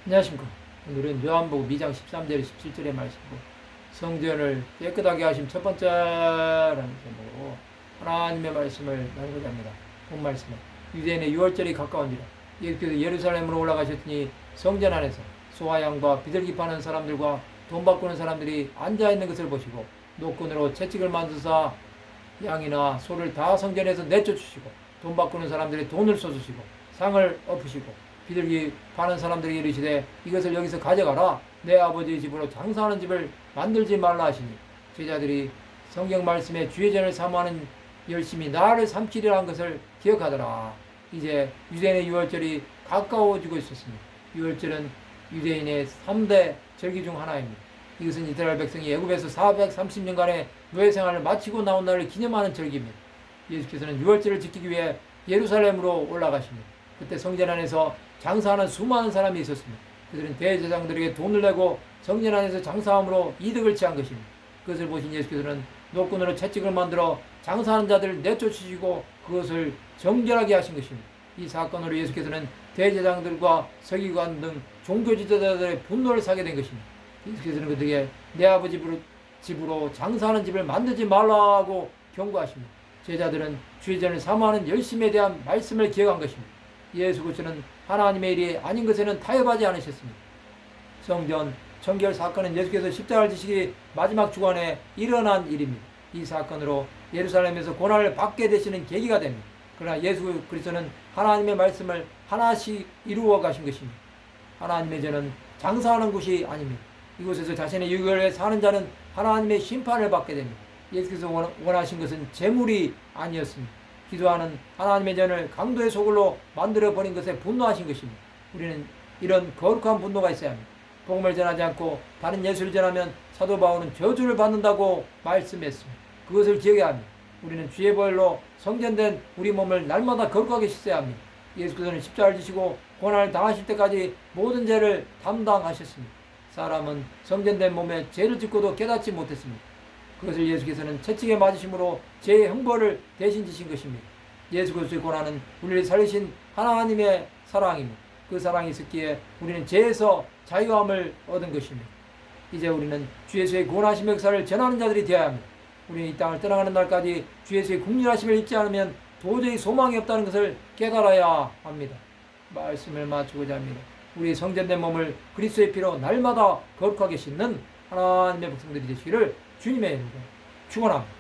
안녕하십니까. 오늘은 요한복음 2장 13절 17절의 말씀이고, 성전을 깨끗하게 하심 첫 번째라는 제목으로 하나님의 말씀을 나누고자 합니다. 본 말씀은 유대인의 유월절이 가까운지라 예수께서 예루살렘으로 올라가셨더니 성전 안에서 소와 양과 비둘기 파는 사람들과 돈 바꾸는 사람들이 앉아있는 것을 보시고 노끈으로 채찍을 만드사 양이나 소를 다 성전에서 내쫓으시고 돈 바꾸는 사람들의 돈을 쏟으시고 상을 엎으시고 비둘기 파는 사람들에게 이르시되 이것을 여기서 가져가라. 내 아버지의 집으로 장사하는 집을 만들지 말라 하시니 제자들이 성경 말씀에 주의 전을 사모하는 열심히 나를 삼키리라 한 것을 기억하더라. 이제 유대인의 유월절이 가까워지고 있었습니다. 유월절은 유대인의 3대 절기 중 하나입니다. 이것은 이스라엘 백성이 애굽에서 430년간의 노예 생활을 마치고 나온 날을 기념하는 절기입니다. 예수께서는 유월절을 지키기 위해 예루살렘으로 올라가십니다. 그때 성전 안에서 장사하는 수많은 사람이 있었습니다. 그들은 대제사장들에게 돈을 내고 성전 안에서 장사함으로 이득을 취한 것입니다. 그것을 보신 예수께서는 노끈으로 채찍을 만들어 장사하는 자들을 내쫓으시고 그것을 정결하게 하신 것입니다. 이 사건으로 예수께서는 대제사장들과 서기관 등 종교 지도자들의 분노를 사게 된 것입니다. 예수께서는 그들에게 내 아버지 집으로 장사하는 집을 만들지 말라고 경고하십니다. 제자들은 주의 전을 사모하는 열심에 대한 말씀을 기억한 것입니다. 예수 그리스도는 하나님의 일이 아닌 것에는 타협하지 않으셨습니다. 성전 청결 사건은 예수께서 십자가를 지시기 마지막 주간에 일어난 일입니다. 이 사건으로 예루살렘에서 고난을 받게 되시는 계기가 됩니다. 그러나 예수 그리스도는 하나님의 말씀을 하나씩 이루어 가신 것입니다. 하나님의 전은 장사하는 곳이 아닙니다. 이곳에서 자신의 유익을 사는 자는 하나님의 심판을 받게 됩니다. 예수께서 원하신 것은 재물이 아니었습니다. 기도하는 하나님의 전을 강도의 소굴로 만들어버린 것에 분노하신 것입니다. 우리는 이런 거룩한 분노가 있어야 합니다. 복음을 전하지 않고 다른 예수를 전하면 사도 바울은 저주를 받는다고 말씀했습니다. 그것을 기억해야 합니다. 우리는 주의 보혈로 성전된 우리 몸을 날마다 거룩하게 씻어야 합니다. 예수께서는 십자가를 지시고 고난을 당하실 때까지 모든 죄를 담당하셨습니다. 사람은 성전된 몸에 죄를 짓고도 깨닫지 못했습니다. 그것을 예수께서는 채찍에 맞으심으로 죄의 형벌을 대신 지신 것입니다. 예수 그리스도의 고난은 우리를 살리신 하나님의 사랑입니다. 그 사랑이 있었기에 우리는 죄에서 자유함을 얻은 것입니다. 이제 우리는 주 예수의 구원하심 역사를 전하는 자들이 되어야 합니다. 우리는 이 땅을 떠나가는 날까지 주 예수의 국률하심을 잊지 않으면 도저히 소망이 없다는 것을 깨달아야 합니다. 말씀을 마치고자 합니다. 우리 성전된 몸을 그리스도의 피로 날마다 거룩하게 씻는 하나님의 백성들이 되시기를 주님의 이름으로 축원합니다.